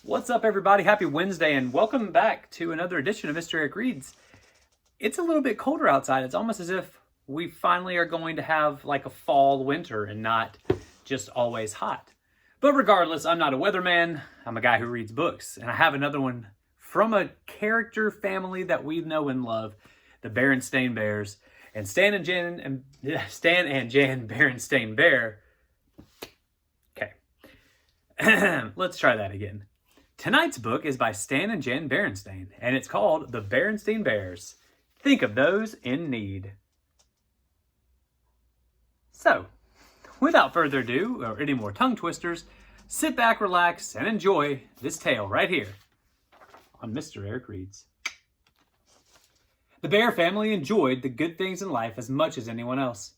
What's up, everybody? Happy Wednesday, and welcome back to another edition of Mr. Eric Reads. It's a little bit colder outside. It's almost as if we finally are going to have like a fall winter and not just always hot. But regardless, I'm not a weatherman. I'm a guy who reads books, and I have another one from a character family that we know and love, the Berestain Bears, and Stan and Jan Berestain Bear. Okay, let's try that again. Tonight's book is by Stan and Jan Berestain, and it's called The Berestain Bears. Think of those in need. So, without further ado, or any more tongue twisters, sit back, relax, and enjoy this tale right here on Mr. Eric Reads. The Bear family enjoyed the good things in life as much as anyone else.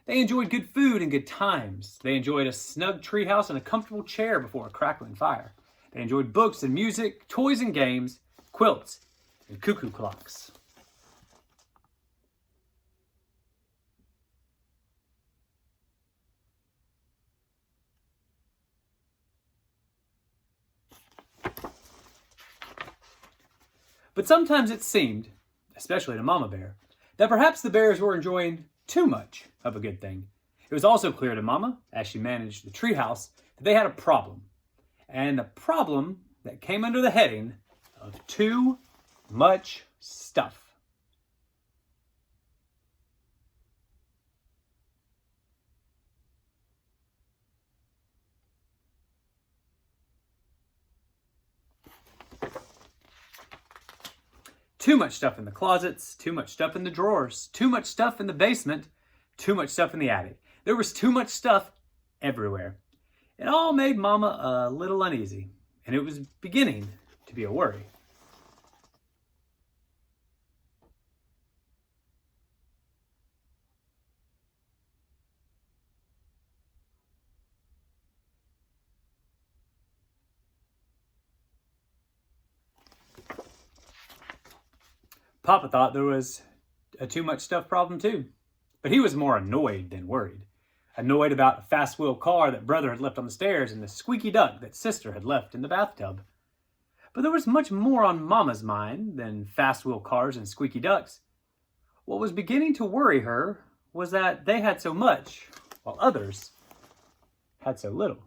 They enjoyed good food and good times. They enjoyed a snug treehouse and a comfortable chair before a crackling fire. They enjoyed books and music, toys and games, quilts, and cuckoo clocks. But sometimes it seemed, especially to Mama Bear, that perhaps the bears were enjoying too much of a good thing. It was also clear to Mama, as she managed the treehouse, that they had a problem. And a problem that came under the heading of too much stuff. Too much stuff in the closets, too much stuff in the drawers, too much stuff in the basement, too much stuff in the attic. There was too much stuff everywhere. It all made Mama a little uneasy, and it was beginning to be a worry. Papa thought there was a too much stuff problem too, but he was more annoyed than worried. Annoyed about a fast wheel car that brother had left on the stairs and the squeaky duck that sister had left in the bathtub. But there was much more on Mama's mind than fast wheel cars and squeaky ducks. What was beginning to worry her was that they had so much, while others had so little.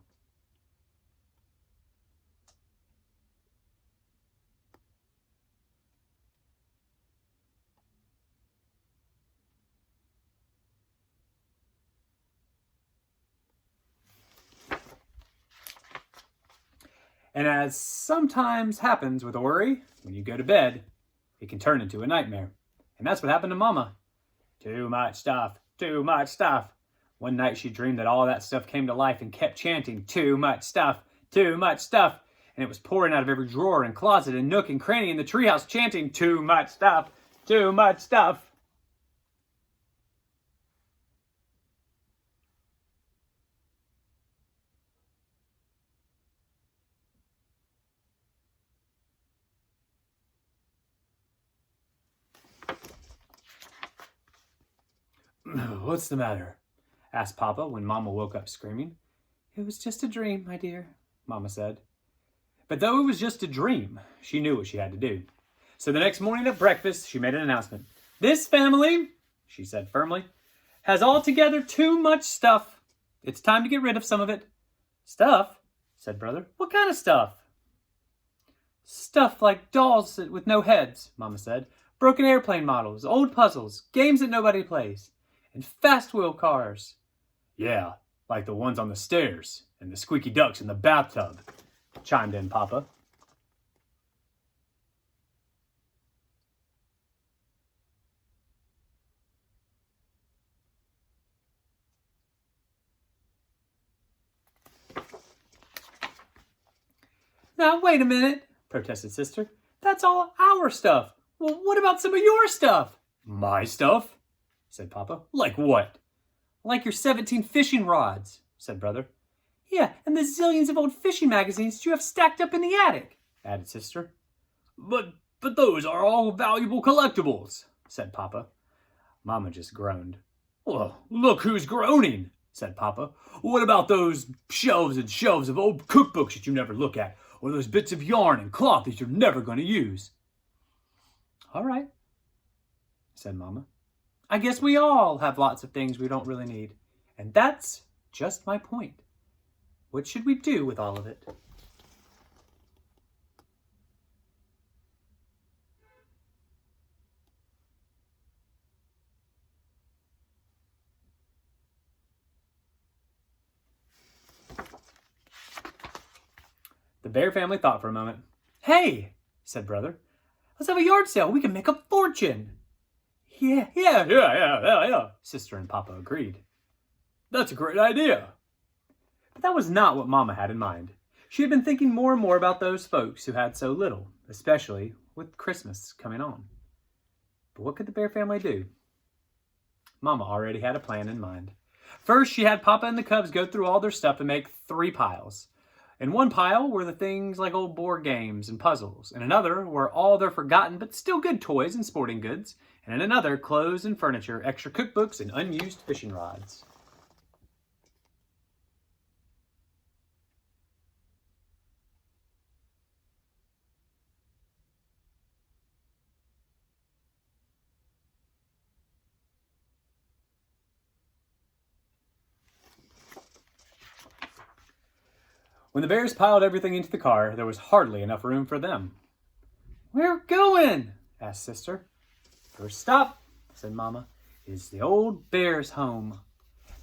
And as sometimes happens with a worry, when you go to bed, it can turn into a nightmare. And that's what happened to Mama. Too much stuff, too much stuff. One night she dreamed that all that stuff came to life and kept chanting, too much stuff, too much stuff. And it was pouring out of every drawer and closet and nook and cranny in the treehouse chanting, too much stuff, too much stuff. What's the matter? Asked Papa when Mama woke up screaming. It was just a dream, my dear, Mama said. But though it was just a dream, she knew what she had to do. So the next morning at breakfast, she made an announcement. This family, she said firmly, has altogether too much stuff. It's time to get rid of some of it. Stuff? Said Brother. What kind of stuff? Stuff like dolls with no heads, Mama said. Broken airplane models, old puzzles, games that nobody plays. And fast wheel cars. Yeah, like the ones on the stairs and the squeaky ducks in the bathtub, chimed in Papa. Now, wait a minute, protested Sister. That's all our stuff. Well, what about some of your stuff? My stuff? Said Papa. Like what? Like your 17 fishing rods, said Brother. Yeah, and the zillions of old fishing magazines you have stacked up in the attic, added Sister. But those are all valuable collectibles, said Papa. Mama just groaned. Well, look who's groaning, said Papa. What about those shelves and shelves of old cookbooks that you never look at? or those bits of yarn and cloth that you're never going to use." "All right," said Mama. "I guess we all have lots of things we don't really need. And that's just my point. What should we do with all of it?" The Bear family thought for a moment. "Hey," said Brother, "let's have a yard sale. We can make a fortune." Yeah, Sister and Papa agreed. "That's a great idea." But that was not what Mama had in mind. She had been thinking more and more about those folks who had so little, especially with Christmas coming on. But what could the Bear family do? Mama already had a plan in mind. First, she had Papa and the Cubs go through all their stuff and make 3 piles. In one pile were the things like old board games and puzzles. In another were all their forgotten but still good toys and sporting goods. And in another, clothes and furniture, extra cookbooks, and unused fishing rods. When the Bears piled everything into the car, there was hardly enough room for them. "Where going?" asked Sister. "First stop," said Mama, "is the Old Bears' Home."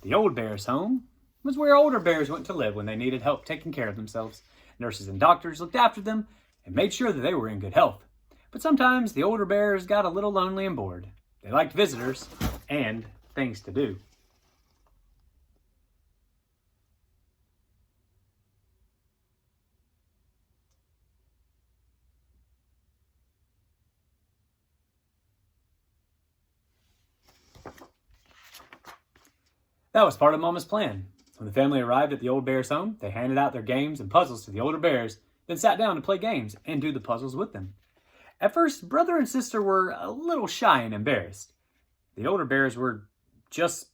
The Old Bears' Home was where older bears went to live when they needed help taking care of themselves. Nurses and doctors looked after them and made sure that they were in good health. But sometimes the older bears got a little lonely and bored. They liked visitors and things to do. That was part of Mama's plan. When the family arrived at the Old Bears' Home, they handed out their games and puzzles to the older bears, then sat down to play games and do the puzzles with them. At first, Brother and Sister were a little shy and embarrassed. The older bears were just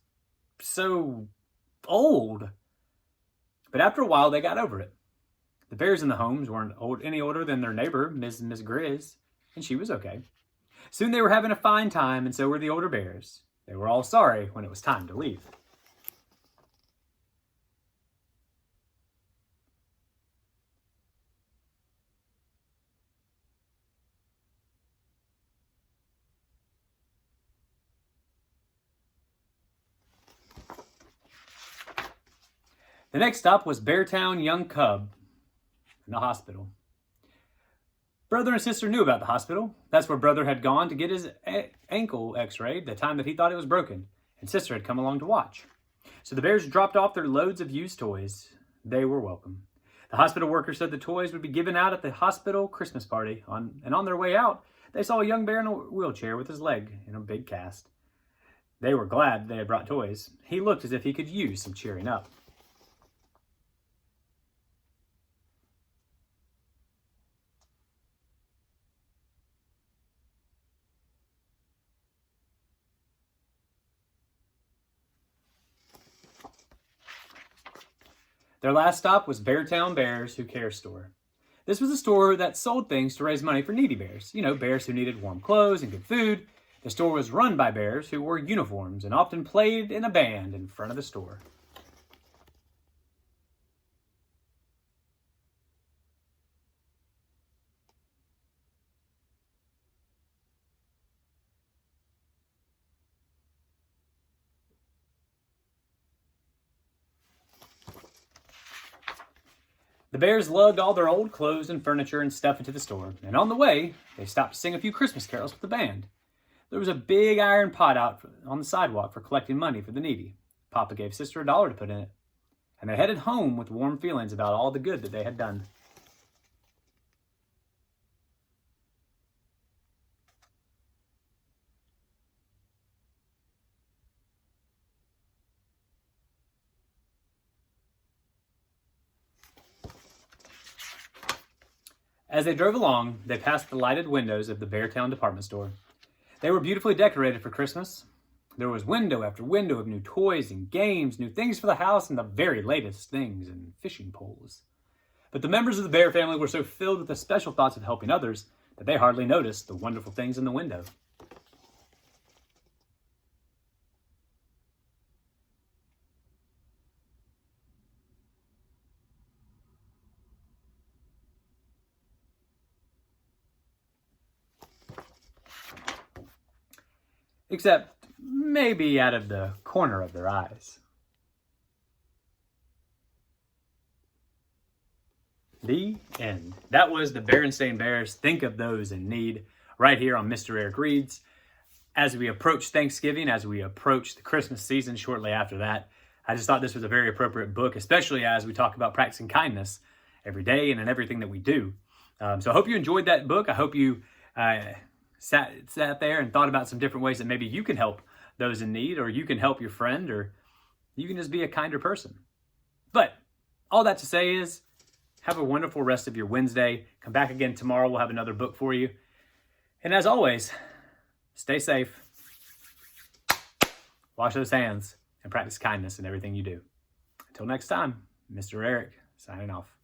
so old. But after a while, they got over it. The bears in the homes weren't any older than their neighbor, Miss Grizz, and she was okay. Soon they were having a fine time, and so were the older bears. They were all sorry when it was time to leave. The next stop was Beartown Young Cub in the hospital. Brother and Sister knew about the hospital. That's where Brother had gone to get his ankle x-rayed the time that he thought it was broken, and Sister had come along to watch. So the bears dropped off their loads of used toys. They were welcome. The hospital worker said the toys would be given out at the hospital Christmas party, and on their way out, they saw a young bear in a wheelchair with his leg in a big cast. They were glad they had brought toys. He looked as if he could use some cheering up. Their last stop was Beartown Bears Who Care store. This was a store that sold things to raise money for needy bears. You know, bears who needed warm clothes and good food. The store was run by bears who wore uniforms and often played in a band in front of the store. The bears lugged all their old clothes and furniture and stuff into the store, and on the way, they stopped to sing a few Christmas carols with the band. There was a big iron pot out on the sidewalk for collecting money for the needy. Papa gave Sister $1 to put in it, and they headed home with warm feelings about all the good that they had done. As they drove along, they passed the lighted windows of the Beartown department store. They were beautifully decorated for Christmas. There was window after window of new toys and games, new things for the house, and the very latest things in fishing poles. But the members of the bear family were so filled with the special thoughts of helping others that they hardly noticed the wonderful things in the window. Except maybe out of the corner of their eyes. The end. That was the Berestain Bears. Think of those in need right here on Mr. Eric Reads. As we approach Thanksgiving, as we approach the Christmas season shortly after that, I just thought this was a very appropriate book, especially as we talk about practicing kindness every day and in everything that we do. So I hope you enjoyed that book. I hope you sat there and thought about some different ways that maybe you can help those in need, or you can help your friend, or you can just be a kinder person. But all that to say is, have a wonderful rest of your Wednesday. Come back again tomorrow. We'll have another book for you. And as always, stay safe, wash those hands, and practice kindness in everything you do. Until next time, Mr. Eric signing off.